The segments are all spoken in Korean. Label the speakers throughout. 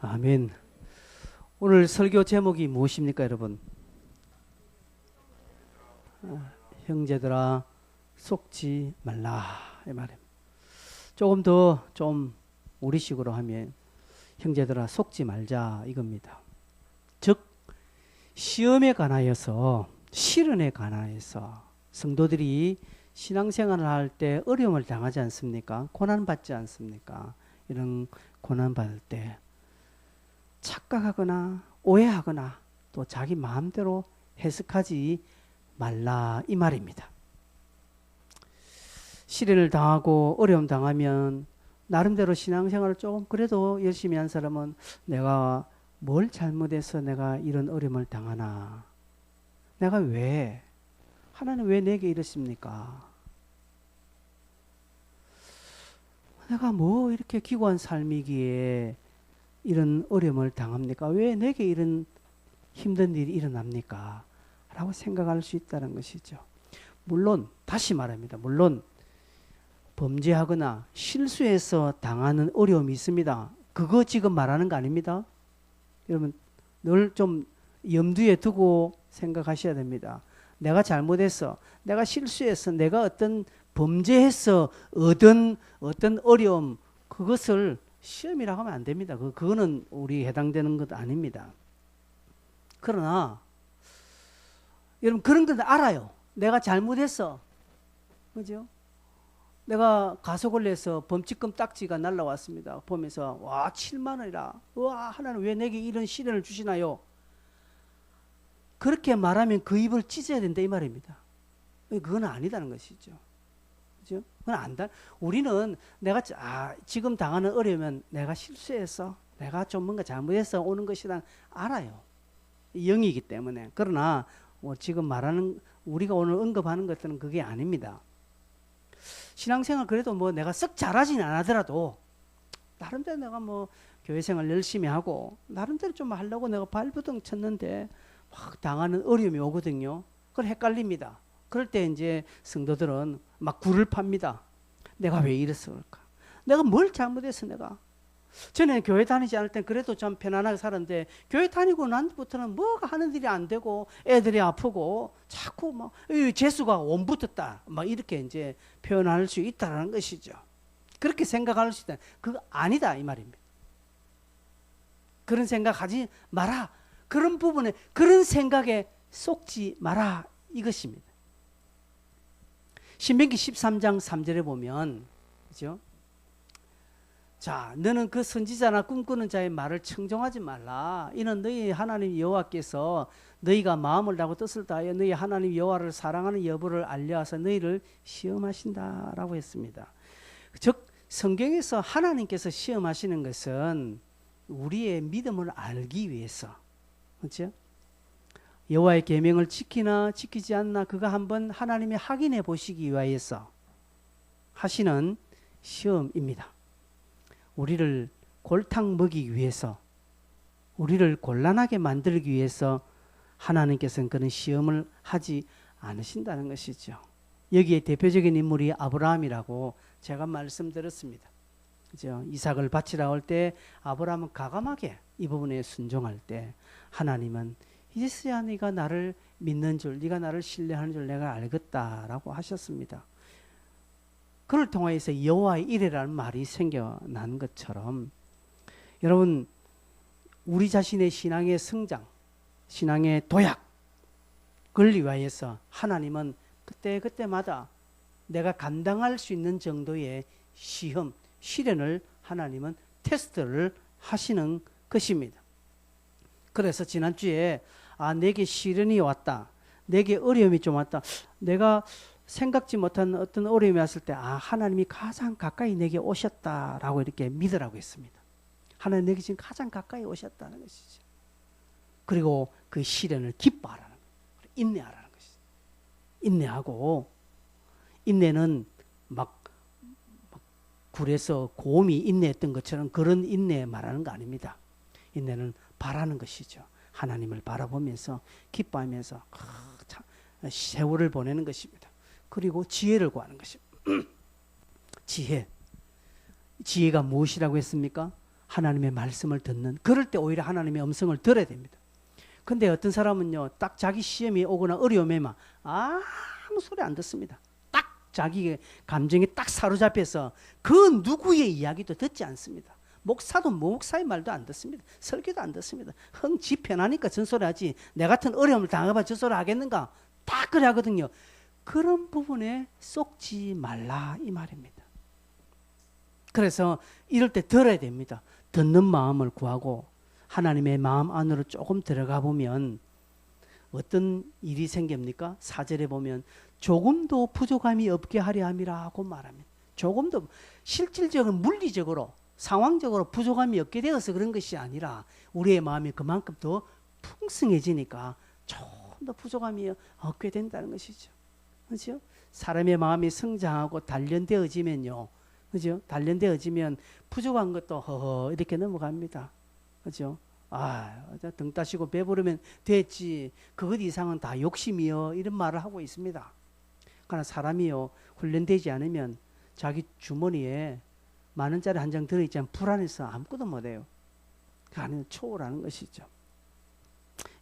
Speaker 1: 아멘. 오늘 설교 제목이 무엇입니까, 여러분? 형제들아 속지 말라 이 말입니다. 조금 더 좀 우리식으로 하면 형제들아 속지 말자 이겁니다. 즉 시험에 관하여서 시련에 관하여서 성도들이 신앙생활을 할 때 어려움을 당하지 않습니까? 고난받지 않습니까? 이런 고난받을 때 착각하거나 오해하거나 또 자기 마음대로 해석하지 말라 이 말입니다. 시련을 당하고 어려움 당하면 나름대로 신앙생활을 조금 그래도 열심히 한 사람은 내가 뭘 잘못해서 내가 이런 어려움을 당하나, 내가 왜, 하나님 왜 내게 이러십니까? 내가 뭐 이렇게 기구한 삶이기에 이런 어려움을 당합니까? 왜 내게 이런 힘든 일이 일어납니까? 라고 생각할 수 있다는 것이죠. 물론 다시 말합니다. 물론 범죄하거나 실수해서 당하는 어려움이 있습니다. 그거 지금 말하는 거 아닙니다. 여러분 늘 좀 염두에 두고 생각하셔야 됩니다. 내가 잘못해서, 내가 실수해서, 내가 어떤 범죄해서 얻은 어떤 어려움, 그것을 시험이라고 하면 안 됩니다. 그거는 우리 해당되는 것 아닙니다. 그러나 여러분 그런 건 알아요. 내가 잘못했어. 그죠? 내가 가속을 내서 범칙금 딱지가 날라왔습니다. 보면서 와 7만 원이라. 와 하나님 왜 내게 이런 시련을 주시나요? 그렇게 말하면 그 입을 찢어야 된다 이 말입니다. 그건 아니다는 것이죠. 그죠? 그건 안다. 우리는 내가 지금 당하는 어려우면 내가 실수해서, 내가 좀 뭔가 잘못해서 오는 것이란 알아요. 영이기 때문에. 그러나 지금 말하는 우리가 오늘 언급하는 것들은 그게 아닙니다. 신앙생활 그래도 뭐 내가 썩 잘하진 않더라도 나름대로 내가 뭐 교회생활 열심히 하고 나름대로 좀 하려고 내가 발버둥 쳤는데 막 당하는 어려움이 오거든요. 그걸 헷갈립니다. 그럴 때 이제 성도들은 막 굴을 팝니다. 내가 왜 이랬을까? 내가 뭘 잘못해서 내가. 전에 교회 다니지 않을 땐 그래도 좀 편안하게 살았는데 교회 다니고 난부터는 뭐가 하는 일이 안 되고 애들이 아프고 자꾸 막 재수가 옴붙었다 막 이렇게 이제 표현할 수 있다는 것이죠. 그렇게 생각할 수 있다. 그거 아니다 이 말입니다. 그런 생각하지 마라. 그런 부분에 그런 생각에 속지 마라 이것입니다. 신명기 13장 3절에 보면 그죠? 자, 너는 그 선지자나 꿈꾸는 자의 말을 청종하지 말라. 이는 너희 하나님 여호와께서 너희가 마음을 다하고 뜻을 다하여 너희 하나님 여호와를 사랑하는 여부를 알려하사 너희를 시험하신다라고 했습니다. 즉 성경에서 하나님께서 시험하시는 것은 우리의 믿음을 알기 위해서, 그렇죠? 여호와의 계명을 지키나 지키지 않나 그거 한번 하나님이 확인해 보시기 위해서 하시는 시험입니다. 우리를 골탕 먹이기 위해서, 우리를 곤란하게 만들기 위해서 하나님께서는 그런 시험을 하지 않으신다는 것이죠. 여기에 대표적인 인물이 아브라함이라고 제가 말씀드렸습니다. 그죠? 이삭을 바치라 할 때 아브라함은 가감하게 이 부분에 순종할 때 하나님은 이제서야 네가 나를 믿는 줄, 네가 나를 신뢰하는 줄 내가 알겠다라고 하셨습니다. 그를 통해서 여호와의 이레라는 말이 생겨난 것처럼 여러분 우리 자신의 신앙의 성장, 신앙의 도약을 위하여서 하나님은 그때그때마다 내가 감당할 수 있는 정도의 시험, 시련을 하나님은 테스트를 하시는 것입니다. 그래서 지난주에 내게 시련이 왔다, 내게 어려움이 좀 왔다, 내가 생각지 못한 어떤 어려움이 왔을 때 하나님이 가장 가까이 내게 오셨다라고 이렇게 믿으라고 했습니다. 하나님 내게 지금 가장 가까이 오셨다는 것이죠. 그리고 그 시련을 기뻐하라는 거예요. 인내하라는 것이죠. 인내하고, 인내는 막 굴에서 곰이 인내했던 것처럼 그런 인내 말하는 거 아닙니다. 인내는 바라는 것이죠. 하나님을 바라보면서 기뻐하면서 세월을 보내는 것입니다. 그리고 지혜를 구하는 것입니다. 지혜가 무엇이라고 했습니까? 하나님의 말씀을 듣는, 그럴 때 오히려 하나님의 음성을 들어야 됩니다. 근데 어떤 사람은요, 딱 자기 시험이 오거나 어려움에만 아무 소리 안 듣습니다. 딱 자기 감정에 딱 사로잡혀서 그 누구의 이야기도 듣지 않습니다. 목사도 목사의 말도 안 듣습니다. 설교도 안 듣습니다. 지 편하니까 전소리 하지, 내 같은 어려움을 당해봐 전소리 하겠는가? 딱 그래 하거든요. 그런 부분에 쏙지 말라 이 말입니다. 그래서 이럴 때 들어야 됩니다. 듣는 마음을 구하고 하나님의 마음 안으로 조금 들어가 보면 어떤 일이 생깁니까? 4절에 보면 조금도 부족함이 없게 하려 함이라고 말합니다. 조금도, 실질적으로 물리적으로 상황적으로 부족함이 없게 되어서 그런 것이 아니라 우리의 마음이 그만큼 더 풍성해지니까 조금 더 부족함이 없게 된다는 것이죠. 그렇죠? 사람의 마음이 성장하고 단련되어지면요, 그죠? 단련되어지면 부족한 것도 허허 이렇게 넘어갑니다. 그죠? 등 따시고 배부르면 됐지, 그것 이상은 다 욕심이요, 이런 말을 하고 있습니다. 그러나 사람이요, 훈련되지 않으면 자기 주머니에 만 원짜리 한 장 들어있지만 불안해서 아무것도 못해요. 그 안에는 초월하는 것이죠.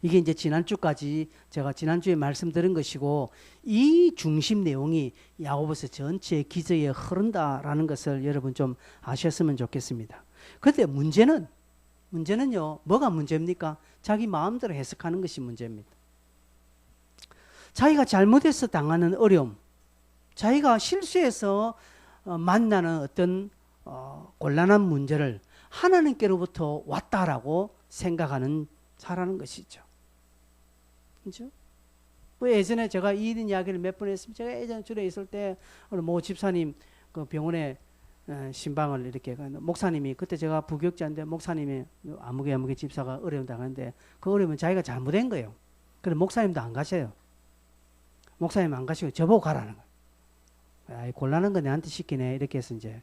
Speaker 1: 이게 이제 지난주까지 제가 지난주에 말씀드린 것이고, 이 중심 내용이 야고보서 전체의 기저에 흐른다라는 것을 여러분 좀 아셨으면 좋겠습니다. 그런데 문제는요, 뭐가 문제입니까? 자기 마음대로 해석하는 것이 문제입니다. 자기가 잘못해서 당하는 어려움, 자기가 실수해서 만나는 어떤 곤란한 문제를 하나님께로부터 왔다라고 생각하는 자라는 것이죠. 그렇죠? 예전에 제가 이런 이야기를 몇 번 했습니다. 제가 예전에 주례 있을 때 어느 모 집사님 그 병원에 신방을 이렇게 목사님이, 그때 제가 부교육자인데 목사님이 아무개 집사가 어려움 당하는데 그 어려움은 자기가 잘못된 거예요. 그래서 목사님도 안 가셔요. 목사님 안 가시고 저보고 가라는 거예요. 곤란한 거 내한테 시키네, 이렇게 해서 이제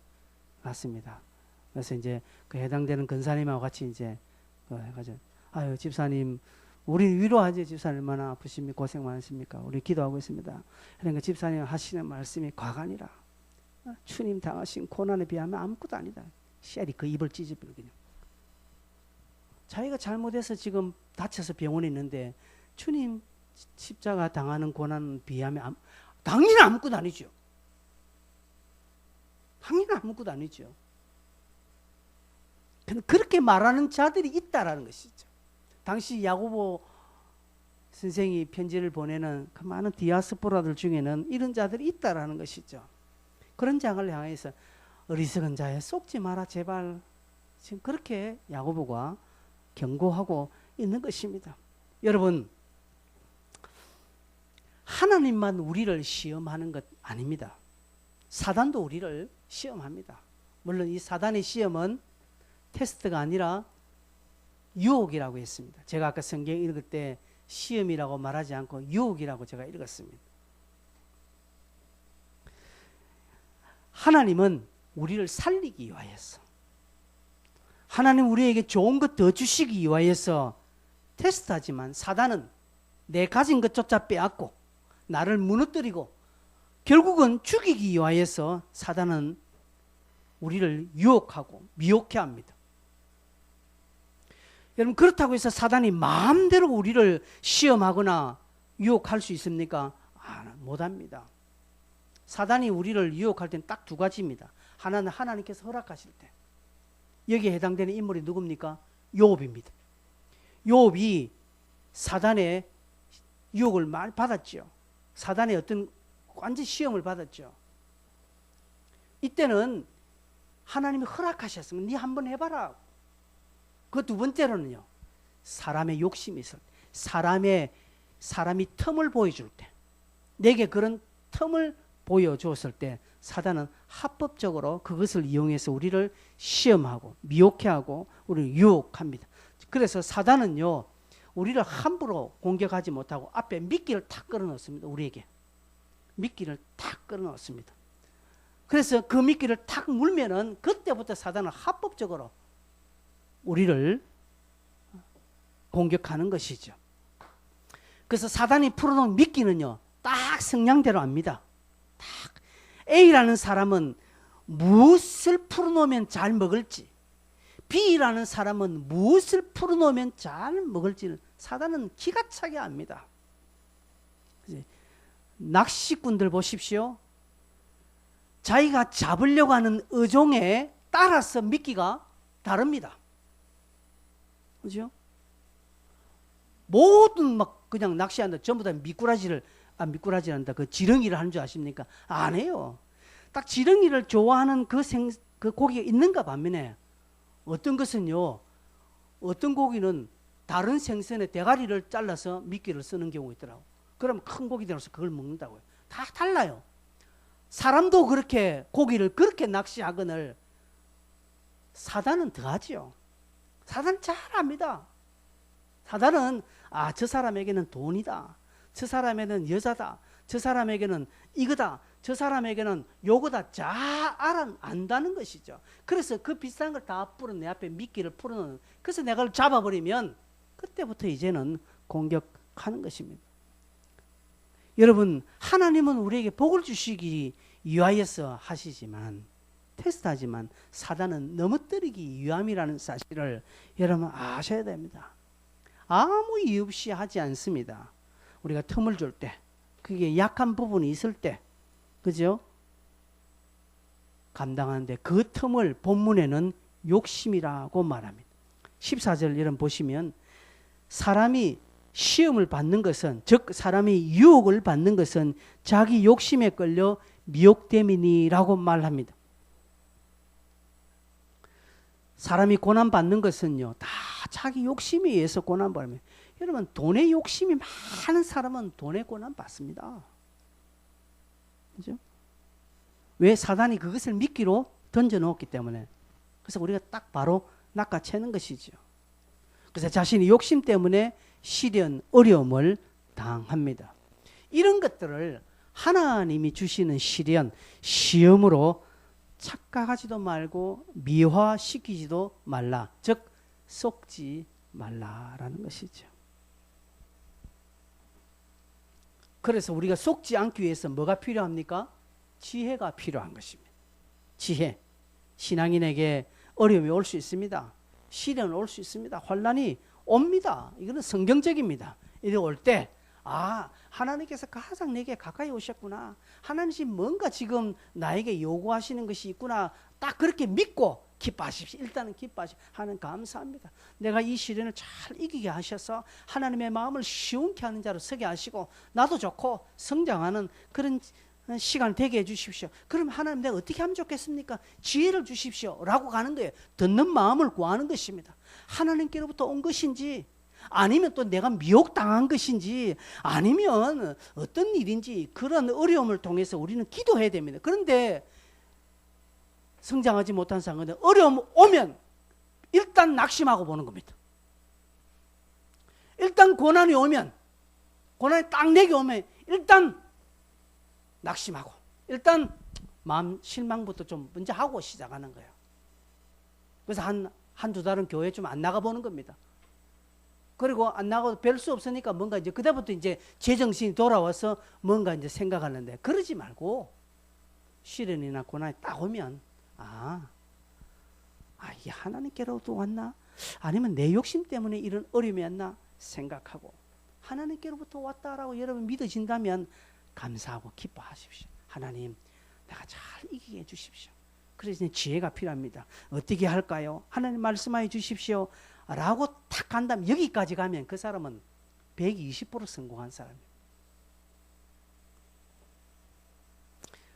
Speaker 1: 갔습니다. 그래서 이제 그 해당되는 근사님하고 같이 이제 해가지고, 아유 집사님, 우리 위로하지, 집사님 얼마나 아프십니까, 고생 많으십니까, 우리 기도하고 있습니다. 그러니까 집사님 하시는 말씀이 과간이라, 주님 당하신 고난에 비하면 아무것도 아니다. 쉘이 그 입을 찢어버리거든요. 자기가 잘못해서 지금 다쳐서 병원에 있는데 주님 십자가 당하는 고난에 비하면 당연히 아무것도 아니죠. 당연히 아무것도 아니죠. 그렇게 말하는 자들이 있다라는 것이죠. 당시 야고보 선생이 편지를 보내는 그 많은 디아스포라들 중에는 이런 자들이 있다라는 것이죠. 그런 자를 향해서 어리석은 자에 속지 마라 제발, 지금 그렇게 야고보가 경고하고 있는 것입니다. 여러분, 하나님만 우리를 시험하는 것 아닙니다. 사단도 우리를 시험합니다. 물론 이 사단의 시험은 테스트가 아니라 유혹이라고 했습니다. 제가 아까 성경 읽을 때 시험이라고 말하지 않고 유혹이라고 제가 읽었습니다. 하나님은 우리를 살리기 위하여서, 하나님 우리에게 좋은 것 더 주시기 위하여서 테스트하지만, 사단은 내 가진 것조차 빼앗고 나를 무너뜨리고 결국은 죽이기 위하여서 사단은 우리를 유혹하고 미혹해 합니다. 여러분, 그렇다고 해서 사단이 마음대로 우리를 시험하거나 유혹할 수 있습니까? 못합니다. 사단이 우리를 유혹할 때는 딱 두 가지입니다. 하나는 하나님께서 허락하실 때. 여기에 해당되는 인물이 누굽니까? 요업입니다. 요업이 사단의 유혹을 많이 받았죠. 사단의 어떤 완전 시험을 받았죠. 이때는 하나님이 허락하셨으면 네 한번 해봐라. 그 두 번째로는요, 사람의 욕심이 있을 때, 사람이 틈을 보여줄 때, 내게 그런 틈을 보여주었을 때 사단은 합법적으로 그것을 이용해서 우리를 시험하고 미혹해하고 우리를 유혹합니다. 그래서 사단은요, 우리를 함부로 공격하지 못하고 앞에 미끼를 탁 끌어넣습니다. 우리에게 미끼를 탁 끌어넣습니다. 그래서 그 미끼를 탁 물면은 그때부터 사단은 합법적으로 우리를 공격하는 것이죠. 그래서 사단이 풀어놓은 미끼는요, 딱 성량대로 압니다. 딱 A라는 사람은 무엇을 풀어놓으면 잘 먹을지, B라는 사람은 무엇을 풀어놓으면 잘 먹을지를 사단은 기가 차게 압니다. 낚시꾼들 보십시오. 자기가 잡으려고 하는 어종에 따라서 미끼가 다릅니다. 그죠? 모든 막 그냥 낚시한다 전부 다 미꾸라지란다 그 지렁이를 하는 줄 아십니까? 안 해요. 딱 지렁이를 좋아하는 그 고기가 있는가 반면에 어떤 것은요, 어떤 고기는 다른 생선의 대가리를 잘라서 미끼를 쓰는 경우가 있더라고. 그러면 큰 고기 들어서 그걸 먹는다고요. 다 달라요. 사람도 그렇게 고기를 그렇게 낚시하거늘 사단은 더하지요. 사단은 잘 압니다. 사단은 저 사람에게는 돈이다. 저 사람에게는 여자다. 저 사람에게는 이거다. 저 사람에게는 요거다. 잘 안다는 것이죠. 그래서 그 비싼 걸 다 풀은 내 앞에 미끼를 풀어놓는. 그래서 내가 그걸 잡아버리면 그때부터 이제는 공격하는 것입니다. 여러분, 하나님은 우리에게 복을 주시기 위하여서 하시지만, 테스트하지만 사단은 넘어뜨리기 위함이라는 사실을 여러분 아셔야 됩니다. 아무 이유 없이 하지 않습니다. 우리가 틈을 줄 때, 그게 약한 부분이 있을 때, 그죠? 감당하는데 그 틈을 본문에는 욕심이라고 말합니다. 14절 여러분 보시면 사람이 시험을 받는 것은, 즉 사람이 유혹을 받는 것은 자기 욕심에 끌려 미혹됨이니라고 말합니다. 사람이 고난받는 것은요, 다 자기 욕심에 의해서 고난받습니다. 여러분, 돈에 욕심이 많은 사람은 돈에 고난받습니다. 그죠? 왜? 사단이 그것을 미끼로 던져놓았기 때문에. 그래서 우리가 딱 바로 낚아채는 것이죠. 그래서 자신의 욕심 때문에 시련, 어려움을 당합니다. 이런 것들을 하나님이 주시는 시련, 시험으로 착각하지도 말고 미화시키지도 말라. 즉 속지 말라라는 것이죠. 그래서 우리가 속지 않기 위해서 뭐가 필요합니까? 지혜가 필요한 것입니다. 지혜. 신앙인에게 어려움이 올 수 있습니다. 시련이 올 수 있습니다. 환난이 옵니다. 이거는 성경적입니다. 이래 올 때, 하나님께서 가장 내게 가까이 오셨구나. 하나님이 뭔가 지금 나에게 요구하시는 것이 있구나. 딱 그렇게 믿고 기뻐하십시오. 일단은 기뻐하십시오. 하나님 감사합니다. 내가 이 시련을 잘 이기게 하셔서 하나님의 마음을 시원케 하는 자로 서게 하시고 나도 좋고 성장하는 그런 시간 되게 해주십시오. 그럼 하나님 내가 어떻게 하면 좋겠습니까? 지혜를 주십시오 라고 가는 거예요. 듣는 마음을 구하는 것입니다. 하나님께로부터 온 것인지 아니면 또 내가 미혹당한 것인지 아니면 어떤 일인지 그런 어려움을 통해서 우리는 기도해야 됩니다. 그런데 성장하지 못한 상황은 어려움 오면 일단 낙심하고 보는 겁니다. 일단 고난이 오면, 고난이 딱 내게 오면 일단 낙심하고 일단 마음 실망부터 좀 먼저 하고 시작하는 거예요. 그래서 한두 달은 교회 좀 안 나가보는 겁니다. 그리고 안 나가도 별 수 없으니까 뭔가 이제 그다음부터 이제 제정신이 돌아와서 뭔가 이제 생각하는데, 그러지 말고 시련이나 고난이 딱 오면 이게 하나님께로부터 왔나? 아니면 내 욕심 때문에 이런 어려움이 왔나? 생각하고 하나님께로부터 왔다라고 여러분 믿어진다면 감사하고 기뻐하십시오. 하나님, 내가 잘 이기게 해주십시오. 그래서 지혜가 필요합니다. 어떻게 할까요? 하나님 말씀하여 주십시오 라고 탁 간다면, 여기까지 가면 그 사람은 120% 성공한 사람이에요.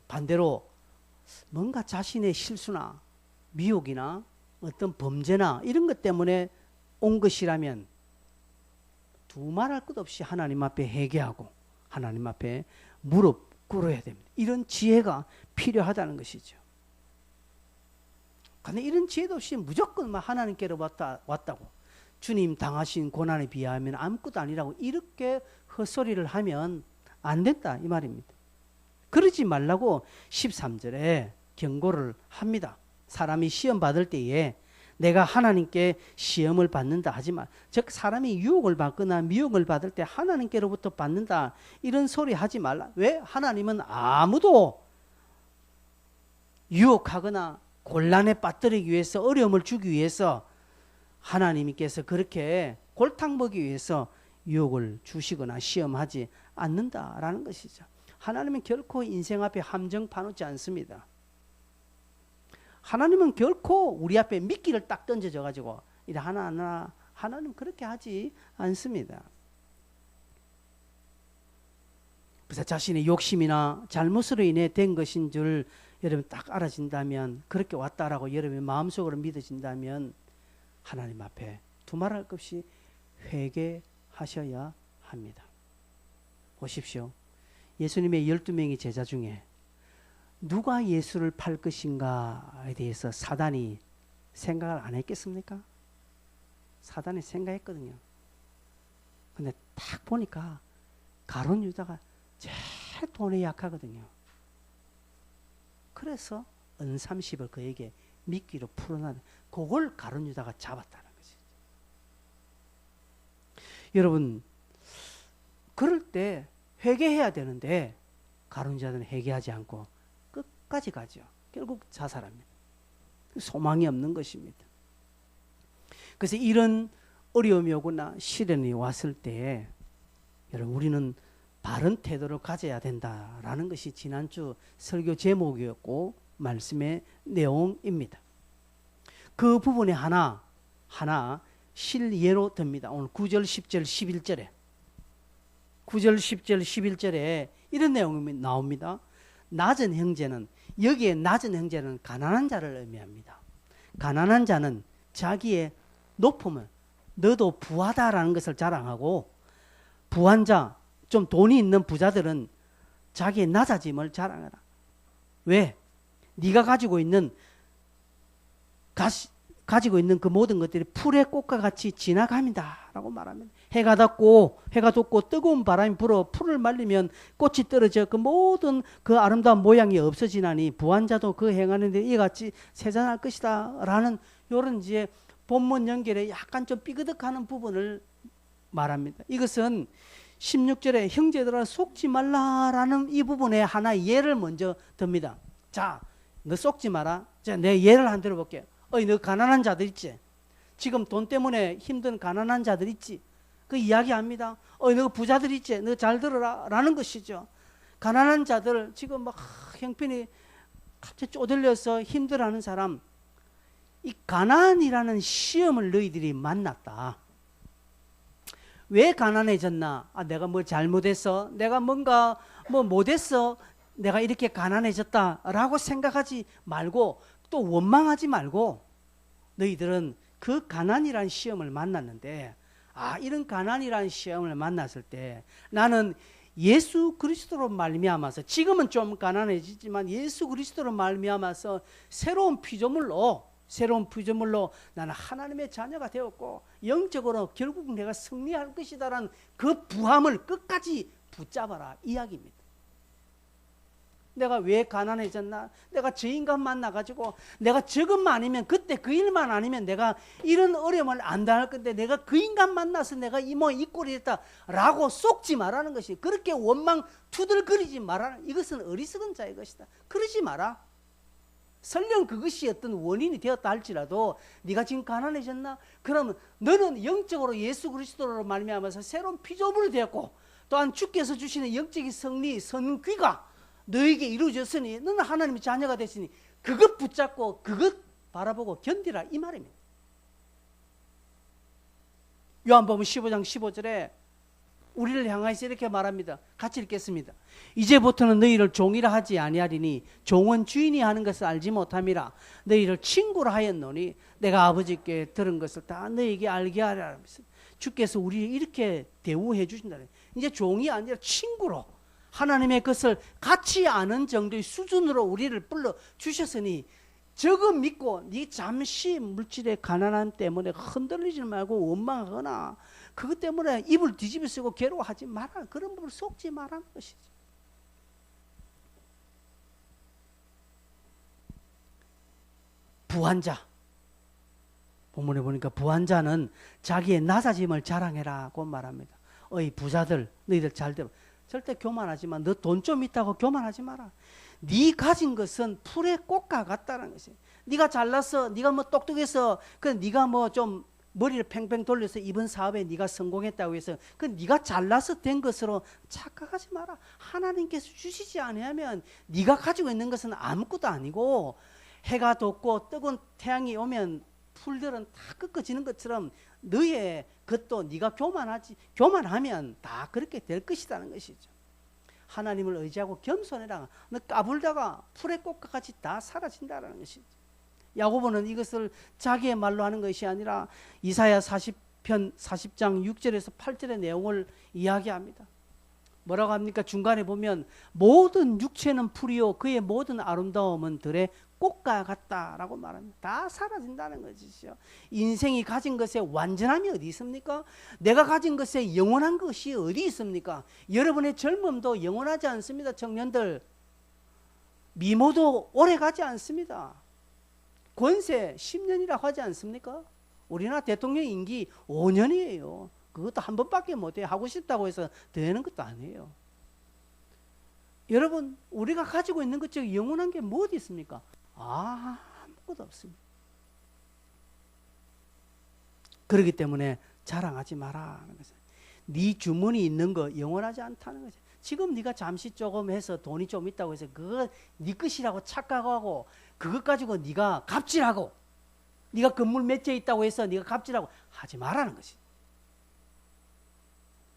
Speaker 1: 반대로 뭔가 자신의 실수나 미혹이나 어떤 범죄나 이런 것 때문에 온 것이라면 두말할 것 없이 하나님 앞에 회개하고 하나님 앞에 무릎 꿇어야 됩니다. 이런 지혜가 필요하다는 것이죠. 그런데 이런 지혜도 없이 무조건 하나님께로 왔다고 주님 당하신 고난에 비하면 아무것도 아니라고 이렇게 헛소리를 하면 안 된다 이 말입니다. 그러지 말라고 13절에 경고를 합니다. 사람이 시험 받을 때에 내가 하나님께 시험을 받는다 하지 마. 즉 사람이 유혹을 받거나 미혹을 받을 때 하나님께로부터 받는다 이런 소리 하지 말라. 왜? 하나님은 아무도 유혹하거나 곤란에 빠뜨리기 위해서, 어려움을 주기 위해서 하나님께서 그렇게 골탕 먹이기 위해서 유혹을 주시거나 시험하지 않는다라는 것이죠. 하나님은 결코 인생 앞에 함정 파놓지 않습니다. 하나님은 결코 우리 앞에 미끼를 딱 던져줘 가지고 이래 하나하나, 하나님 그렇게 하지 않습니다. 그래서 자신의 욕심이나 잘못으로 인해 된 것인 줄 여러분 딱 알아진다면, 그렇게 왔다라고 여러분의 마음속으로 믿어진다면 하나님 앞에 두말할 것 없이 회개하셔야 합니다. 보십시오. 예수님의 12명의 제자 중에 누가 예수를 팔 것인가에 대해서 사단이 생각을 안 했겠습니까? 사단이 생각했거든요. 근데 딱 보니까 가룟 유다가 제일 돈에 약하거든요. 그래서 은30을 그에게 미끼로 풀어놔, 그걸 가룟 유다가 잡았다는 거지. 여러분, 그럴 때 회개해야 되는데 가룟 유다는 회개하지 않고 끝까지 가죠. 결국 자살합니다. 소망이 없는 것입니다. 그래서 이런 어려움이 오거나 시련이 왔을 때 여러분, 우리는 바른 태도를 가져야 된다라는 것이 지난주 설교 제목이었고 말씀의 내용입니다. 그 부분에 하나 실예로 듭니다. 오늘 9절, 10절, 11절에 9절, 10절, 11절에 이런 내용이 나옵니다. 낮은 형제는, 여기에 낮은 형제는 가난한 자를 의미합니다. 가난한 자는 자기의 높음을, 너도 부하다라는 것을 자랑하고, 부한 자, 좀 돈이 있는 부자들은 자기의 낮아짐을 자랑하라. 왜? 네가 가지고 있는 그 모든 것들이 풀의 꽃과 같이 지나갑니다 라고 말합니다. 해가 돋고 뜨거운 바람이 불어 풀을 말리면 꽃이 떨어져 그 모든 그 아름다운 모양이 없어지나니 부한 자도 그 행하는 데 이같이 세잔할 것이다 라는 이런 이제 본문 연결에 약간 좀 삐그덕하는 부분을 말합니다. 이것은 16절에 형제들아 속지 말라라는 이 부분에 하나의 예를 먼저 듭니다. 자, 너 속지 마라. 자, 내 예를 한 들어볼게요. 너 가난한 자들 있지? 지금 돈 때문에 힘든 가난한 자들 있지? 그 이야기합니다. 너 부자들 있지? 너 잘 들어라 라는 것이죠. 가난한 자들, 지금 막 형편이 갑자기 쪼들려서 힘들어하는 사람, 이 가난이라는 시험을 너희들이 만났다. 왜 가난해졌나? 내가 뭐 잘못했어? 내가 뭔가 뭐 못했어? 내가 이렇게 가난해졌다라고 생각하지 말고, 또 원망하지 말고, 너희들은 그 가난이라는 시험을 만났는데, 이런 가난이라는 시험을 만났을 때 나는 예수 그리스도로 말미암아서, 지금은 좀 가난해지지만 예수 그리스도로 말미암아서 새로운 피조물로 나는 하나님의 자녀가 되었고 영적으로 결국 내가 승리할 것이다라는 그 부함을 끝까지 붙잡아라 이야기입니다. 내가 왜 가난해졌나? 내가 저 인간 만나가지고 내가 저것만 아니면, 그때 그 일만 아니면 내가 이런 어려움을 안 당할 건데 내가 그 인간 만나서 내가 이 모양 이 꼴이 됐다 라고 속지 말라는 것이, 그렇게 원망 투덜거리지 말라는, 이것은 어리석은 자의 것이다. 그러지 마라. 설령 그것이 어떤 원인이 되었다 할지라도 네가 지금 가난해졌나? 그러면 너는 영적으로 예수 그리스도로 말미암아서 새로운 피조물이 되었고, 또한 주께서 주시는 영적인 승리, 선귀가 너에게 이루어졌으니 너는 하나님의 자녀가 됐으니 그것 붙잡고 그것 바라보고 견디라 이 말입니다. 요한복음 15장 15절에 우리를 향하여서 이렇게 말합니다. 같이 읽겠습니다. 이제부터는 너희를 종이라 하지 아니하리니 종은 주인이 하는 것을 알지 못함이라. 너희를 친구라 하였노니 내가 아버지께 들은 것을 다 너희에게 알게 하라. 주께서 우리를 이렇게 대우해 주신다. 이제 종이 아니라 친구로 하나님의 것을 같이 아는 정도의 수준으로 우리를 불러 주셨으니, 저거 믿고 네 잠시 물질의 가난함 때문에 흔들리지 말고 원망하거나 그것 때문에 입을 뒤집어 쓰고 괴로워하지 마라. 그런 부분을 속지 말라는 것이죠. 부한자, 본문에 보니까 부한자는 자기의 낮아짐을 자랑해라고 말합니다. 어이 부자들, 너희들 잘 들어. 절대 교만하지 마. 너 돈 좀 있다고 교만하지 마라. 네 가진 것은 풀의 꽃과 같다는 것이에요. 네가 잘났어, 네가 뭐 똑똑해서, 그 네가 뭐 좀 머리를 팽팽 돌려서 이번 사업에 네가 성공했다고 해서 그 네가 잘나서 된 것으로 착각하지 마라. 하나님께서 주시지 않으면 네가 가지고 있는 것은 아무것도 아니고, 해가 돋고 뜨거운 태양이 오면 풀들은 다 꺾어지는 것처럼 너의 것도 네가 교만하면 다 그렇게 될 것이라는 것이죠. 하나님을 의지하고 겸손해라. 너 까불다가 풀의 꽃과 같이 다 사라진다는 것이죠. 야고보는 이것을 자기의 말로 하는 것이 아니라 이사야 40편 40장 6절에서 8절의 내용을 이야기합니다. 뭐라고 합니까? 중간에 보면 모든 육체는 풀이요 그의 모든 아름다움은 들의 꽃과 같다라고 말합니다. 다 사라진다는 것이죠. 인생이 가진 것에 완전함이 어디 있습니까? 내가 가진 것에 영원한 것이 어디 있습니까? 여러분의 젊음도 영원하지 않습니다. 청년들, 미모도 오래 가지 않습니다. 권세 10년이라고 하지 않습니까? 우리나라 대통령 임기 5년이에요. 그것도 한 번밖에 못해요. 하고 싶다고 해서 되는 것도 아니에요. 여러분, 우리가 가지고 있는 것 중에 영원한 게 뭐 어디 있습니까? 아무것도 없습니다. 그렇기 때문에 자랑하지 마라. 네 주머니 있는 거 영원하지 않다는 거죠. 지금 네가 잠시 조금 해서 돈이 좀 있다고 해서 그거 네 것이라고 착각하고 그것 가지고 네가 갑질하고 네가 건물 몇 채 있다고 해서 네가 갑질하고 하지 말라는 것이.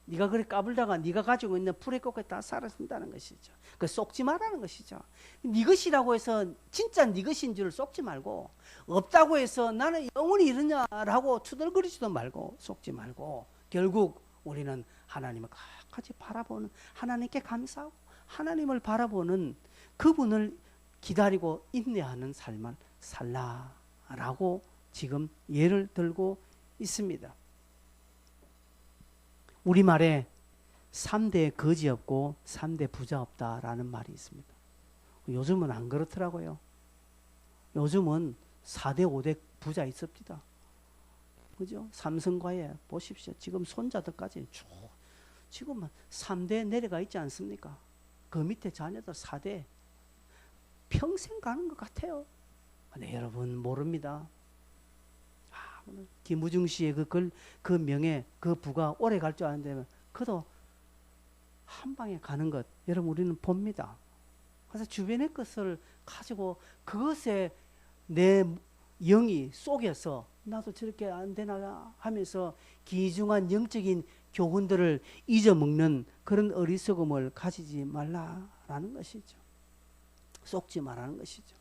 Speaker 1: 네가 그렇게 까불다가 네가 가지고 있는 풀의 꽃까지 다 사라진다는 것이죠. 그 속지 말라는 것이죠. 네 것이라고 해서 진짜 네 것인 줄 속지 말고, 없다고 해서 나는 영원히 이러냐라고 투덜거리지도 말고 속지 말고, 결국 우리는 하나님을 끝까지 바라보는, 하나님께 감사하고 하나님을 바라보는 그분을 기다리고 인내하는 삶을 살라라고 지금 예를 들고 있습니다. 우리말에 3대 거지 없고 3대 부자 없다라는 말이 있습니다. 요즘은 안 그렇더라고요. 요즘은 4대 5대 부자 있습니다. 그죠? 삼성과에 보십시오. 지금 손자들까지 쭉 지금은 3대 내려가 있지 않습니까? 그 밑에 자녀들 4대 평생 가는 것 같아요. 근데 여러분 모릅니다. 김우중 씨의 그 명예, 그 부가 오래 갈 줄 아는데 그도 한 방에 가는 것 여러분 우리는 봅니다. 그래서 주변의 것을 가지고 그것에 내 영이 속에서 나도 저렇게 안 되나 하면서 귀중한 영적인 교훈들을 잊어먹는 그런 어리석음을 가지지 말라라는 것이죠. 속지 말라는 것이죠.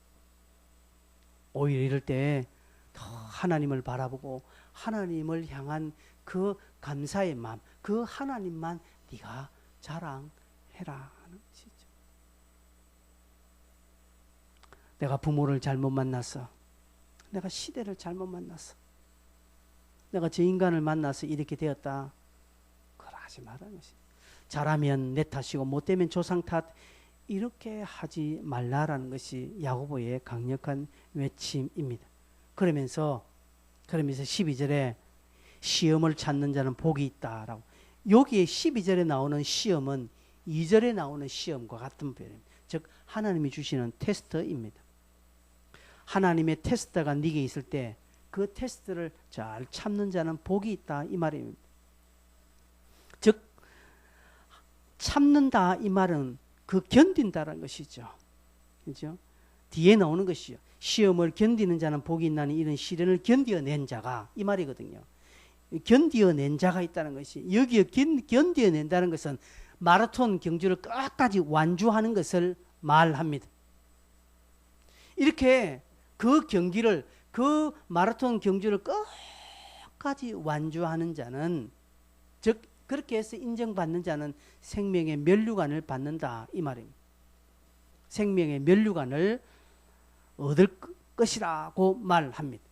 Speaker 1: 오히려 이럴 때 더 하나님을 바라보고 하나님을 향한 그 감사의 마음, 그 하나님만 네가 자랑해라 하는 것이죠. 내가 부모를 잘못 만났어. 내가 시대를 잘못 만났어. 내가 저 인간을 만나서 이렇게 되었다. 그걸 하지 말라는 것이. 잘하면 내 탓이고 못되면 조상 탓. 이렇게 하지 말라라는 것이 야고보의 강력한 외침입니다. 그러면서 12절에 시험을 찾는 자는 복이 있다라고. 여기에 12절에 나오는 시험은 2절에 나오는 시험과 같은 표현입니다. 즉 하나님이 주시는 테스트입니다. 하나님의 테스트가 네게 있을 때 그 테스트를 잘 참는 자는 복이 있다 이 말입니다. 즉 참는다 이 말은 그 견딘다라는 것이죠. 그렇죠? 뒤에 나오는 것이요. 시험을 견디는 자는 복이 있나니 이런 시련을 견디어낸 자가 이 말이거든요. 견디어낸 자가 있다는 것이 여기에 견디어낸다는 것은 마라톤 경주를 끝까지 완주하는 것을 말합니다. 이렇게 그 경기를 그 마라톤 경주를 끝까지 완주하는 자는 즉 그렇게 해서 인정받는 자는 생명의 면류관을 받는다 이 말입니다. 생명의 면류관을 얻을 것이라고 말합니다.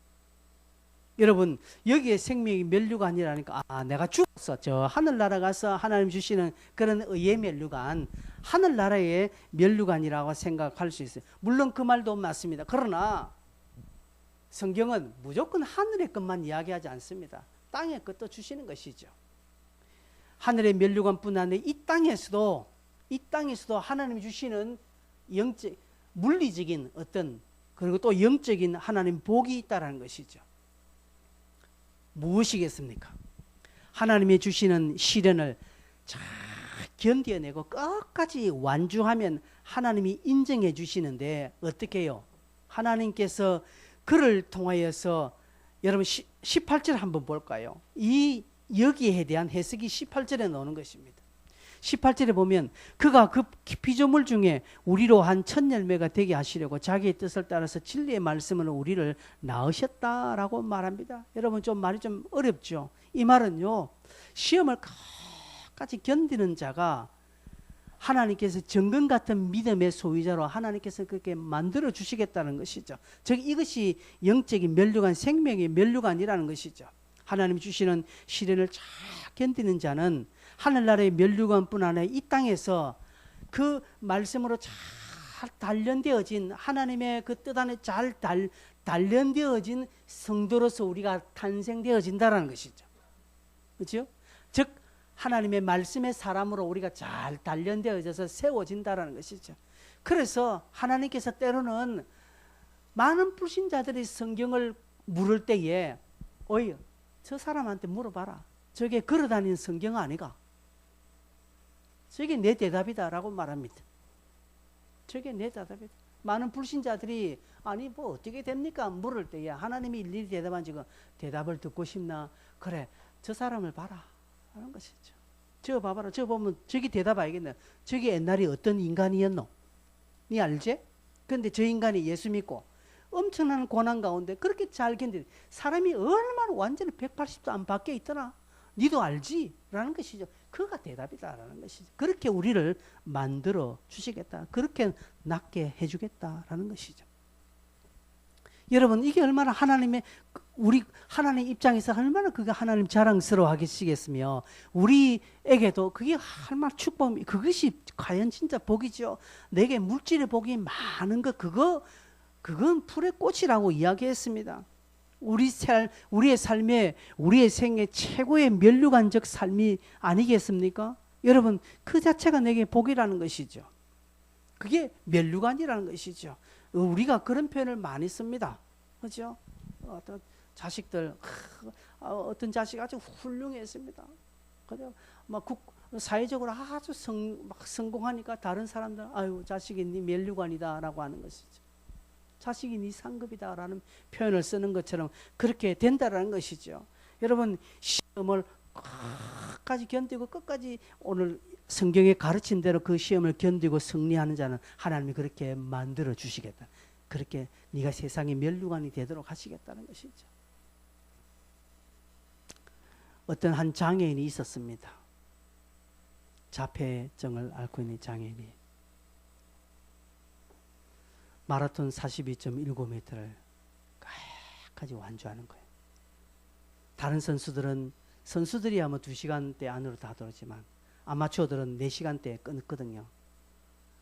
Speaker 1: 여러분 여기에 생명의 면류관이라니까 내가 죽었어. 저 하늘나라 가서 하나님 주시는 그런 의의 면류관, 하늘나라의 면류관이라고 생각할 수 있어요. 물론 그 말도 맞습니다. 그러나 성경은 무조건 하늘의 것만 이야기하지 않습니다. 땅의 것도 주시는 것이죠. 하늘의 면류관뿐 아니라 이 땅에서도 하나님이 주시는 영적, 물리적인 어떤, 그리고 또 영적인 하나님 복이 있다라는 것이죠. 무엇이겠습니까? 하나님이 주시는 시련을 잘 견뎌내고 끝까지 완주하면 하나님이 인정해 주시는데 어떻게 해요? 하나님께서 그를 통하여서 여러분 18절 한번 볼까요? 이 여기에 대한 해석이 18절에 나오는 것입니다. 18절에 보면 그가 그 피조물 중에 우리로 한 첫 열매가 되게 하시려고 자기의 뜻을 따라서 진리의 말씀으로 우리를 낳으셨다라고 말합니다. 여러분 좀 말이 좀 어렵죠? 이 말은요, 시험을 끝까지 견디는 자가 하나님께서 정금 같은 믿음의 소유자로 하나님께서 그렇게 만들어 주시겠다는 것이죠. 즉 이것이 영적인 면류관, 생명의 면류관이라는 것이죠. 하나님이 주시는 시련을 잘 견디는 자는 하늘나라의 면류관뿐 아니라 이 땅에서 그 말씀으로 잘 단련되어진 하나님의 그 뜻 안에 잘 단련되어진 성도로서 우리가 탄생되어진다는 것이죠. 그렇죠? 즉 하나님의 말씀의 사람으로 우리가 잘 단련되어져서 세워진다는 것이죠. 그래서 하나님께서 때로는 많은 불신자들이 성경을 물을 때에 어이 저 사람한테 물어봐라. 저게 걸어다니는 성경 아니가? 저게 내 대답이다 라고 말합니다. 저게 내 대답이다. 많은 불신자들이 아니 뭐 어떻게 됩니까? 물을 때에 하나님이 일일이 대답한 지금 대답을 듣고 싶나? 그래 저 사람을 봐라 하는 것이죠. 저 봐봐라. 저 보면 저기 대답 알겠네. 저기 옛날에 어떤 인간이었노? 니 알지? 근데 저 인간이 예수 믿고 엄청난 고난 가운데 그렇게 잘 견디는 사람이 얼마나 완전히 180도 안 바뀌어 있더라. 니도 알지? 라는 것이죠. 그가 대답이다라는 것이죠. 그렇게 우리를 만들어 주시겠다. 그렇게 낫게 해주겠다라는 것이죠. 여러분 이게 얼마나 하나님의 우리 하나님 입장에서 얼마나 그게 하나님 자랑스러워 하시겠으며 우리에게도 그게 얼마나 축복, 그것이 과연 진짜 복이죠. 내게 물질의 복이 많은 것 그건 풀의 꽃이라고 이야기했습니다. 우리의 삶에 우리의 생애 최고의 면류관적 삶이 아니겠습니까? 여러분 그 자체가 내게 복이라는 것이죠. 그게 면류관이라는 것이죠. 우리가 그런 표현을 많이 씁니다. 그렇죠? 어떤 자식들 어떤 자식 아주 훌륭했습니다. 그죠? 막 사회적으로 아주 막 성공하니까 다른 사람들 아유 자식이 네 면류관이다라고 하는 것이죠. 자식이 네 상급이다라는 표현을 쓰는 것처럼 그렇게 된다라는 것이죠. 여러분 시험을 끝까지 견디고 끝까지 오늘 성경에 가르친 대로 그 시험을 견디고 승리하는 자는 하나님이 그렇게 만들어 주시겠다. 그렇게 네가 세상의 면류관이 되도록 하시겠다는 것이죠. 어떤 한 장애인이 있었습니다. 자폐증을 앓고 있는 장애인이 마라톤 42.19m를 끝까지 완주하는 거예요. 다른 선수들이야 뭐 2시간대 안으로 다 들었지만 아마추어들은 4시간대에 끊거든요.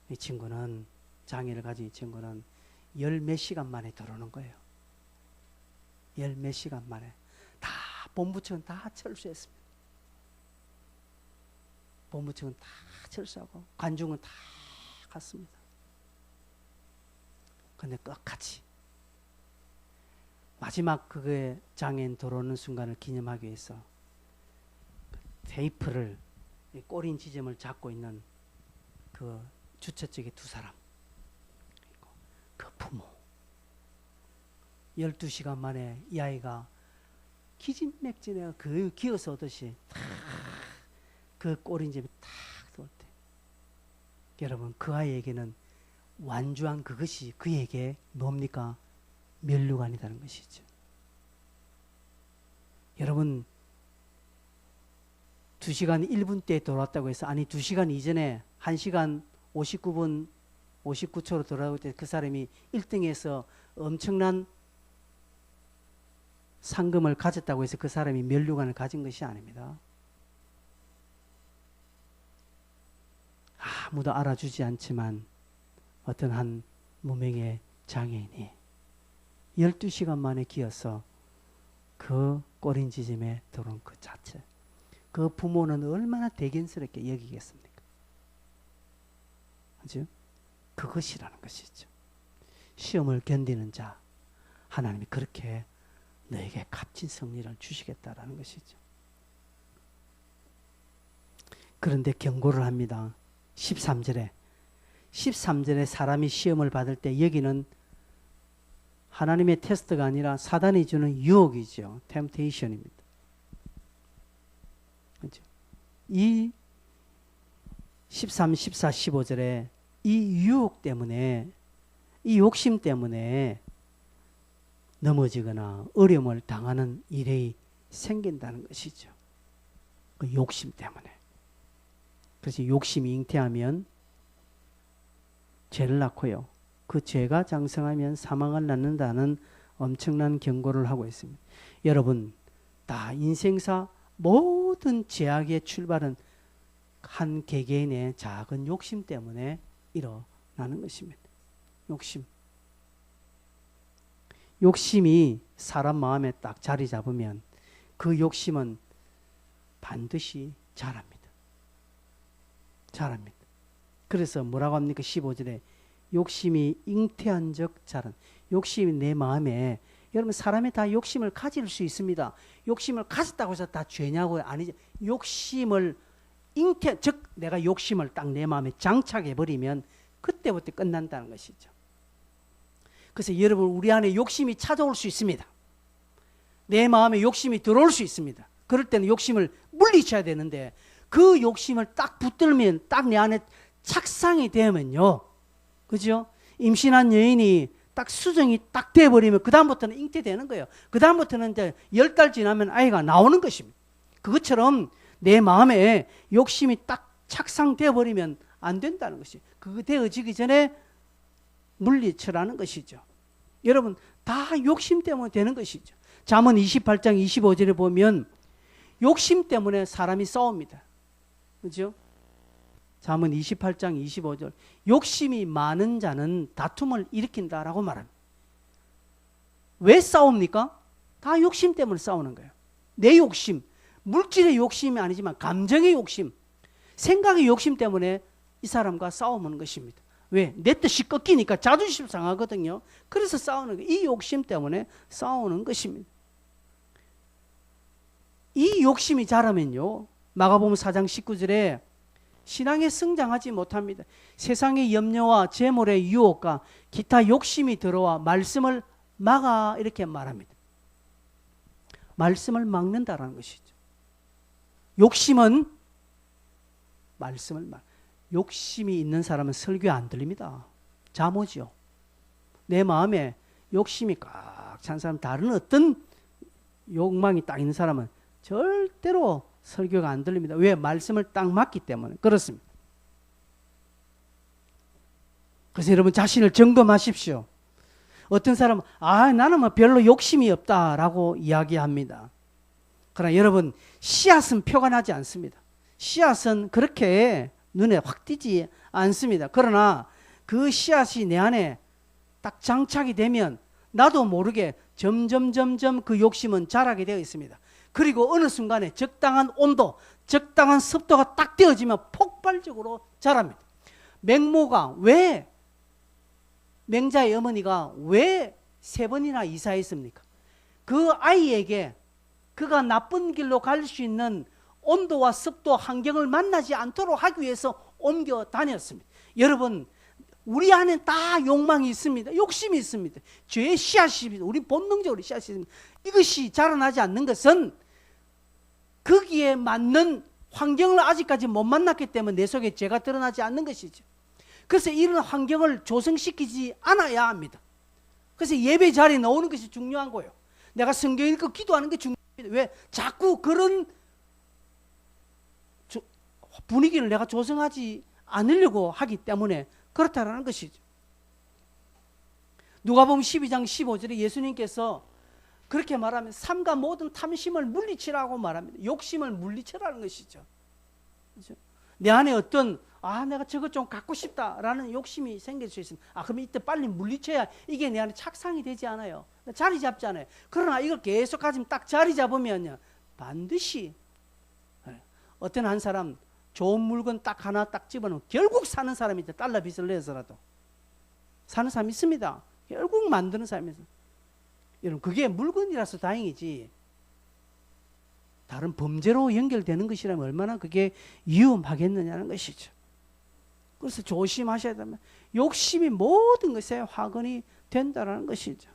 Speaker 1: 이 친구는 장애를 가진 이 친구는 열 몇 시간 만에 들어오는 거예요. 열 몇 시간 만에 다 본부층은 다 철수했습니다. 본부층은 다 철수하고 관중은 다 갔습니다. 근데 끝까지 마지막 그의 장애인 들어오는 순간을 기념하기 위해서 테이프를 꼬린 지점을 잡고 있는 그 주최 측의 2사람 그 부모 12시간 만에 이 아이가 기진맥진해 그 기어서 오듯이 그 꼬린 점이 탁 들어올 때 여러분 그 아이에게는 완주한 그것이 그에게 뭡니까? 면류관이라는 것이죠. 여러분 2시간 1분대에 돌아왔다고 해서 아니 2시간 이전에 1시간 59분 59초로 돌아올 때 그 사람이 1등에서 엄청난 상금을 가졌다고 해서 그 사람이 면류관을 가진 것이 아닙니다. 아무도 알아주지 않지만 어떤 한 무명의 장애인이 12시간 만에 기어서 그 꼬린 지점에 들어온 그 자체 그 부모는 얼마나 대견스럽게 여기겠습니까? 그죠? 그것이라는 것이죠. 시험을 견디는 자, 하나님이 그렇게 너에게 값진 승리를 주시겠다라는 것이죠. 그런데 경고를 합니다. 13절에 사람이 시험을 받을 때 여기는 하나님의 테스트가 아니라 사단이 주는 유혹이죠. 템테이션입니다. 그렇죠? 이 13, 14, 15절에 이 유혹 때문에, 이 욕심 때문에 넘어지거나 어려움을 당하는 일이 생긴다는 것이죠. 그 욕심 때문에. 그래서 욕심이 잉태하면 죄를 낳고요. 그 죄가 장성하면 사망을 낳는다는 엄청난 경고를 하고 있습니다. 여러분, 다 인생사 모든 죄악의 출발은 한 개개인의 작은 욕심 때문에 일어나는 것입니다. 욕심이 사람 마음에 딱 자리 잡으면 그 욕심은 반드시 자랍니다. 그래서 뭐라고 합니까? 15절에 욕심이 잉태한 적 자란. 욕심이 내 마음에, 여러분 사람이 다 욕심을 가질 수 있습니다. 욕심을 가졌다고 해서 다 죄냐고요? 아니죠. 욕심을 즉 내가 욕심을 딱 내 마음에 장착해 버리면 그때부터 끝난다는 것이죠. 그래서 여러분, 우리 안에 욕심이 찾아올 수 있습니다. 내 마음에 욕심이 들어올 수 있습니다. 그럴 때는 욕심을 물리쳐야 되는데, 그 욕심을 딱 붙들면, 딱 내 안에 착상이 되면요, 그죠? 임신한 여인이 딱 수정이 딱 돼버리면 그 다음부터는 잉태되는 거예요. 그 다음부터는 이제 10달 지나면 아이가 나오는 것입니다. 그것처럼 내 마음에 욕심이 딱 착상되어 버리면 안 된다는 것이, 그거 되어지기 전에 물리쳐라는 것이죠. 여러분, 다 욕심 때문에 되는 것이죠. 잠언 28장 25절에 보면 욕심 때문에 사람이 싸웁니다. 그죠? 잠언 28장 25절, 욕심이 많은 자는 다툼을 일으킨다라고 말합니다. 왜 싸웁니까? 다 욕심 때문에 싸우는 거예요. 내 욕심, 물질의 욕심이 아니지만 감정의 욕심, 생각의 욕심 때문에 이 사람과 싸우는 것입니다. 왜? 내 뜻이 꺾이니까 자존심 상하거든요. 그래서 싸우는 거예요. 이 욕심 때문에 싸우는 것입니다. 이 욕심이 자라면요, 마가복음 4장 19절에 신앙에 성장하지 못합니다. 세상의 염려와 재물의 유혹과 기타 욕심이 들어와 말씀을 막아, 이렇게 말합니다. 말씀을 막는다라는 것이죠. 욕심은 말씀을 욕심이 있는 사람은 설교 안 들립니다. 잠 오죠. 내 마음에 욕심이 꽉 찬 사람, 다른 어떤 욕망이 딱 있는 사람은 절대로 설교가 안 들립니다. 왜? 말씀을 딱 맞기 때문에 그렇습니다. 그래서 여러분 자신을 점검하십시오. 어떤 사람은 나는 뭐 별로 욕심이 없다라고 이야기합니다. 그러나 여러분, 씨앗은 표가 나지 않습니다. 씨앗은 그렇게 눈에 확 띄지 않습니다. 그러나 그 씨앗이 내 안에 딱 장착이 되면 나도 모르게 점점 그 욕심은 자라게 되어 있습니다. 그리고 어느 순간에 적당한 온도, 적당한 습도가 딱 되어지면 폭발적으로 자랍니다. 맹모가 왜, 맹자의 어머니가 왜 3번이나 이사했습니까? 그 아이에게 그가 나쁜 길로 갈 수 있는 온도와 습도, 환경을 만나지 않도록 하기 위해서 옮겨 다녔습니다. 여러분, 우리 안에 다 욕망이 있습니다. 욕심이 있습니다. 죄의 씨앗입니다. 우리 본능적으로 씨앗이 있습니다. 이것이 자라나지 않는 것은 거기에 맞는 환경을 아직까지 못 만났기 때문에 내 속에 죄가 드러나지 않는 것이죠. 그래서 이런 환경을 조성시키지 않아야 합니다. 그래서 예배 자리에 나오는 것이 중요한 거예요. 내가 성경 읽고 기도하는 게 중요합니다. 왜? 자꾸 그런 분위기를 내가 조성하지 않으려고 하기 때문에 그렇다라는 것이죠. 누가복음 12장 15절에 예수님께서 그렇게 말하면 삼가 모든 탐심을 물리치라고 말합니다. 욕심을 물리치라는 것이죠. 그렇죠? 내 안에 어떤 내가 저것 좀 갖고 싶다라는 욕심이 생길 수 있습니다. 그럼 이때 빨리 물리쳐야 이게 내 안에 착상이 되지 않아요. 자리 잡지 않아요. 그러나 이걸 계속 가지면 딱 자리 잡으면요, 반드시 어떤 한 사람 좋은 물건 딱 하나 딱 집어넣으면 결국 사는 사람이 있다. 달러 빚을 내서라도. 사는 사람이 있습니다. 결국 만드는 사람이 있어요. 여러분, 그게 물건이라서 다행이지 다른 범죄로 연결되는 것이라면 얼마나 그게 위험하겠느냐는 것이죠. 그래서 조심하셔야 됩니다. 욕심이 모든 것에 화근이 된다는 것이죠.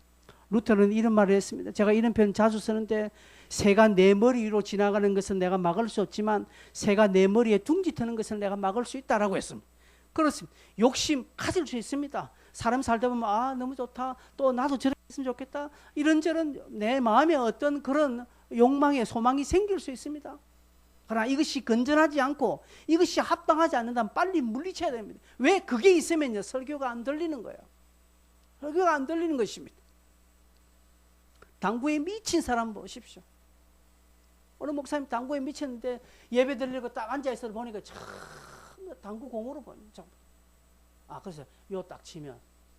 Speaker 1: 루터는 이런 말을 했습니다. 제가 이런 표현 자주 쓰는데, 새가 내 머리 위로 지나가는 것은 내가 막을 수 없지만 새가 내 머리에 둥지 트는 것은 내가 막을 수 있다라고 했습니다. 그렇습니다. 욕심 가질 수 있습니다. 사람 살다 보면 아 너무 좋다, 또 나도 저렇게 했으면 좋겠다, 이런저런 내 마음에 어떤 그런 욕망의 소망이 생길 수 있습니다. 그러나 이것이 건전하지 않고 이것이 합당하지 않는다면 빨리 물리쳐야 됩니다. 왜? 그게 있으면요 설교가 안 들리는 거예요. 설교가 안 들리는 것입니다. 당구에 미친 사람 보십시오. 어느 목사님 당구에 미쳤는데 예배 드리고 딱 앉아있어 보니까 참 당구 공으로 보니까 그래서 요 딱 치면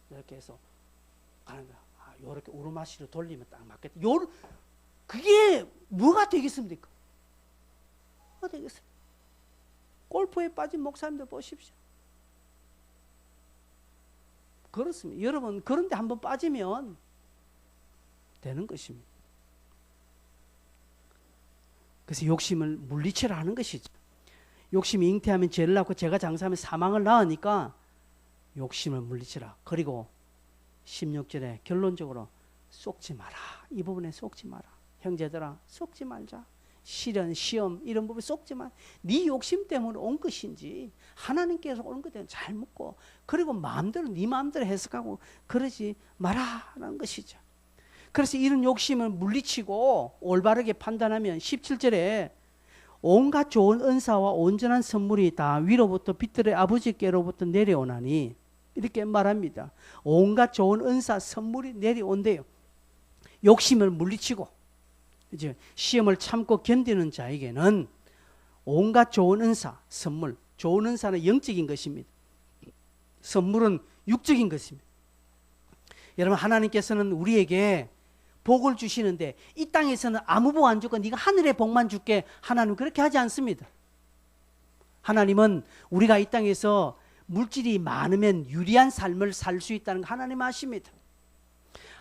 Speaker 1: 이렇게 해서 가는 거야. 요렇게 오르마시로 돌리면 딱 맞겠다. 그게 뭐가 되겠습니까? 뭐가 되겠습니까? 골프에 빠진 목사님들 보십시오. 그렇습니다. 여러분, 그런데 한번 빠지면 되는 것입니다. 그래서 욕심을 물리치라 하는 것이죠. 욕심이 잉태하면 죄를 낳고 죄가 장사하면 사망을 낳으니까 욕심을 물리치라. 그리고 16절에 결론적으로 속지 마라. 이 부분에 속지 마라. 형제들아, 속지 말자. 시련, 시험 이런 부분에 속지 마. 네 욕심 때문에 온 것인지 하나님께서 온 것 때문에 잘 묻고, 그리고 마음대로 네 마음대로 해석하고 그러지 마라라는 것이죠. 그래서 이런 욕심을 물리치고 올바르게 판단하면 17절에 온갖 좋은 은사와 온전한 선물이 다 위로부터 빛들의 아버지께로부터 내려오나니 이렇게 말합니다. 온갖 좋은 은사, 선물이 내려온대요. 욕심을 물리치고 이제 시험을 참고 견디는 자에게는 온갖 좋은 은사, 선물, 좋은 은사는 영적인 것입니다. 선물은 육적인 것입니다. 여러분, 하나님께서는 우리에게 복을 주시는데 이 땅에서는 아무 복 안 주고 네가 하늘의 복만 줄게, 하나님은 그렇게 하지 않습니다. 하나님은 우리가 이 땅에서 물질이 많으면 유리한 삶을 살 수 있다는 거 하나님 아십니다.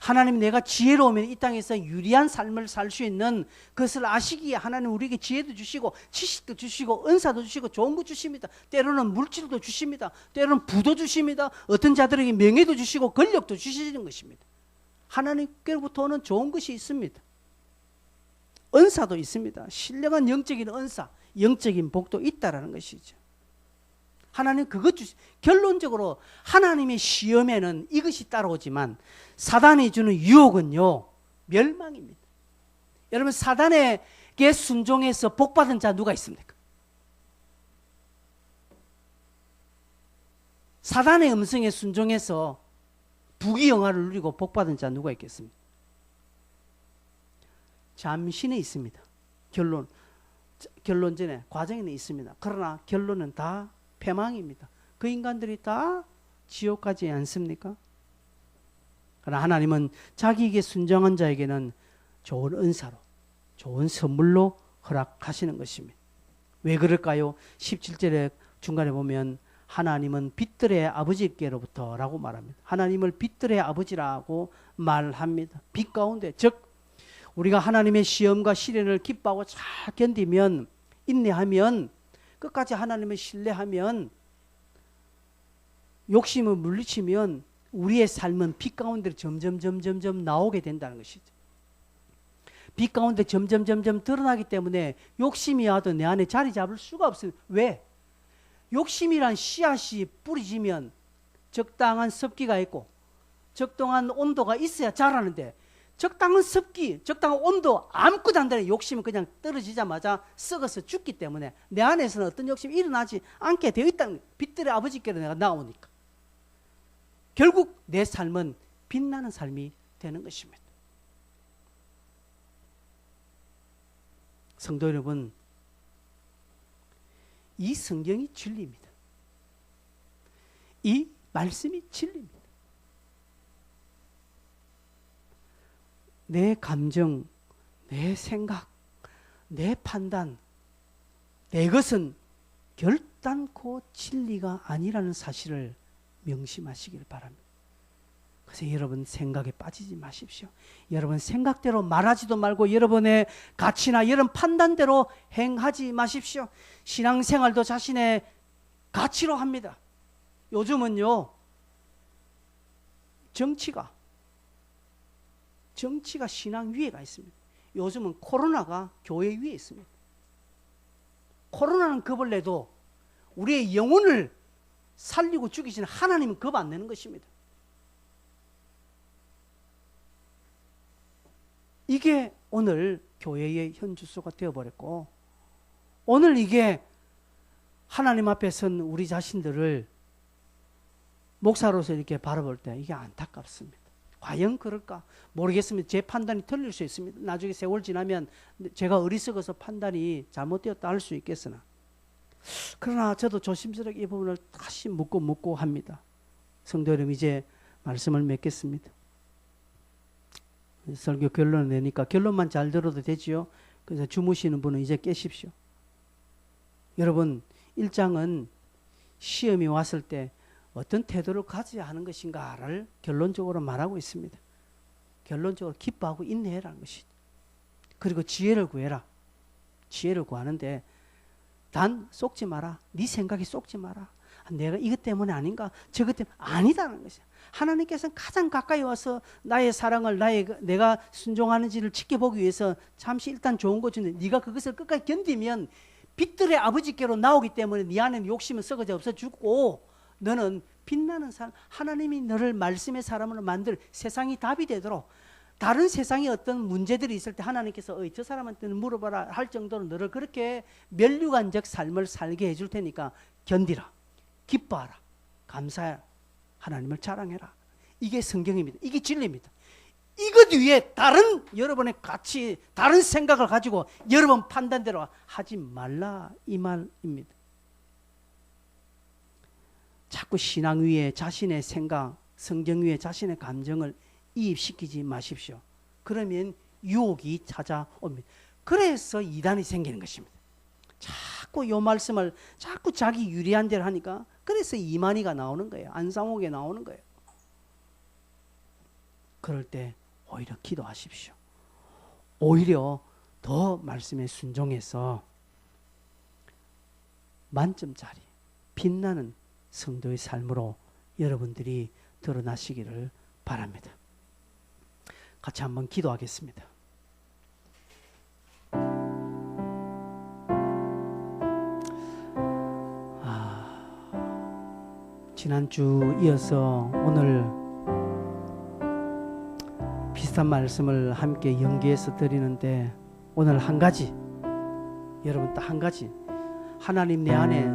Speaker 1: 하나님, 내가 지혜로우면 이 땅에서 유리한 삶을 살 수 있는 것을 아시기에 하나님 우리에게 지혜도 주시고 지식도 주시고 은사도 주시고 좋은 거 주십니다. 때로는 물질도 주십니다. 때로는 부도 주십니다. 어떤 자들에게 명예도 주시고 권력도 주시는 것입니다. 하나님께로부터 오는 좋은 것이 있습니다. 은사도 있습니다. 신령한 영적인 은사, 영적인 복도 있다라는 것이죠. 하나님 그것 결론적으로 하나님의 시험에는 이것이 따라오지만 사단이 주는 유혹은요 멸망입니다. 여러분, 사단에게 순종해서 복받은 자 누가 있습니까? 사단의 음성에 순종해서 부귀영화를 누리고 복받은 자 누가 있겠습니까? 잠시는 있습니다. 결론 전에 과정에는 있습니다. 그러나 결론은 다 패망입니다. 그 인간들이 다 지옥 가지 않습니까? 그러나 하나님은 자기에게 순종한 자에게는 좋은 은사로, 좋은 선물로 허락하시는 것입니다. 왜 그럴까요? 17절에 중간에 보면 하나님은 빛들의 아버지께로부터 라고 말합니다. 하나님을 빛들의 아버지라고 말합니다. 빛 가운데, 즉 우리가 하나님의 시험과 시련을 기뻐하고 잘 견디면, 인내하면, 끝까지 하나님을 신뢰하면, 욕심을 물리치면 우리의 삶은 빛 가운데 점점 나오게 된다는 것이죠. 빛 가운데 점점 드러나기 때문에 욕심이 와도 내 안에 자리 잡을 수가 없어요. 왜? 욕심이란 씨앗이 뿌리지면 적당한 습기가 있고 적당한 온도가 있어야 자라는데, 적당한 습기, 적당한 온도 아무것도 안 되는 욕심은 그냥 떨어지자마자 썩어서 죽기 때문에 내 안에서는 어떤 욕심이 일어나지 않게 되어 있다는 거예요. 빛들의 아버지께로 내가 나오니까. 결국 내 삶은 빛나는 삶이 되는 것입니다. 성도 여러분, 이 성경이 진리입니다. 이 말씀이 진리입니다. 내 감정, 내 생각, 내 판단, 내 것은 결단코 진리가 아니라는 사실을 명심하시길 바랍니다. 그래서 여러분 생각에 빠지지 마십시오. 여러분 생각대로 말하지도 말고 여러분의 가치나 여러분 판단대로 행하지 마십시오. 신앙생활도 자신의 가치로 합니다. 요즘은요, 정치가 신앙 위에가 있습니다. 요즘은 코로나가 교회 위에 있습니다. 코로나는 겁을 내도 우리의 영혼을 살리고 죽이시는 하나님은 겁 안 내는 것입니다. 이게 오늘 교회의 현주소가 되어버렸고, 오늘 이게 하나님 앞에 선 우리 자신들을 목사로서 이렇게 바라볼 때 이게 안타깝습니다. 과연 그럴까? 모르겠습니다. 제 판단이 틀릴 수 있습니다. 나중에 세월 지나면 제가 어리석어서 판단이 잘못되었다 할 수 있겠으나, 그러나 저도 조심스럽게 이 부분을 다시 묻고 합니다. 성도 여러분, 이제 말씀을 맺겠습니다. 설교 결론을 내니까 결론만 잘 들어도 되지요. 그래서 주무시는 분은 이제 깨십시오. 여러분, 1장은 시험이 왔을 때 어떤 태도를 가져야 하는 것인가를 결론적으로 말하고 있습니다. 결론적으로 기뻐하고 인내해라는 것이죠. 그리고 지혜를 구해라. 지혜를 구하는데 단 속지 마라. 네 생각이 속지 마라. 내가 이것 때문에 아닌가? 저것 때문에 아니다는 것이야. 하나님께서는 가장 가까이 와서 나의 사랑을 내가 순종하는지를 지켜보기 위해서 잠시 일단 좋은 거 주는데, 네가 그것을 끝까지 견디면 빛들의 아버지께로 나오기 때문에 네 안에는 욕심은 썩어져 없어지고, 너는 빛나는 사람, 하나님이 너를 말씀의 사람으로 만들 세상이 답이 되도록, 다른 세상에 어떤 문제들이 있을 때 하나님께서 저 사람한테는 물어봐라 할 정도로 너를 그렇게 멸류관적 삶을 살게 해줄 테니까 견디라, 기뻐하라, 감사해라, 하나님을 자랑해라. 이게 성경입니다. 이게 진리입니다. 이것 위에 다른 여러분의 가치, 다른 생각을 가지고 여러분 판단대로 하지 말라, 이 말입니다. 자꾸 신앙 위에 자신의 생각, 성경 위에 자신의 감정을 이입시키지 마십시오. 그러면 유혹이 찾아옵니다. 그래서 이단이 생기는 것입니다. 자꾸 이 말씀을 자꾸 자기 유리한 대로 하니까, 그래서 이만희가 나오는 거예요. 안상옥에 나오는 거예요. 그럴 때 오히려 기도하십시오. 오히려 더 말씀에 순종해서 만점짜리 빛나는 성도의 삶으로 여러분들이 드러나시기를 바랍니다. 같이 한번 기도하겠습니다. 지난주 이어서 오늘 비슷한 말씀을 함께 연계해서 드리는데, 오늘 한 가지, 여러분 딱 한 가지, 하나님 내 안에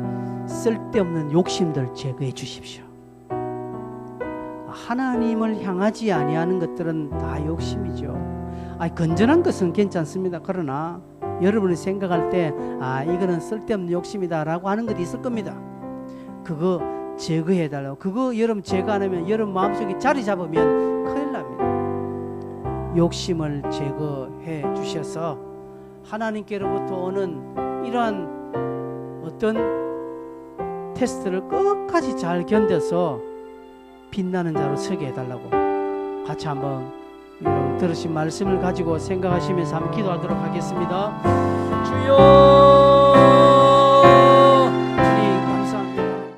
Speaker 1: 쓸데없는 욕심들 제거해 주십시오. 하나님을 향하지 아니하는 것들은 다 욕심이죠. 건전한 것은 괜찮습니다. 그러나 여러분이 생각할 때 이거는 쓸데없는 욕심이다 라고 하는 것이 있을 겁니다. 그거 제거해달라고. 그거 여러분 제거 안 하면 여러분 마음속에 자리 잡으면 큰일 납니다. 욕심을 제거해 주셔서 하나님께로부터 오는 이러한 어떤 테스트를 끝까지 잘 견뎌서 빛나는 자로 서게 해달라고 같이 한번 여러분 들으신 말씀을 가지고 생각하시면서 한번 기도하도록 하겠습니다. 주여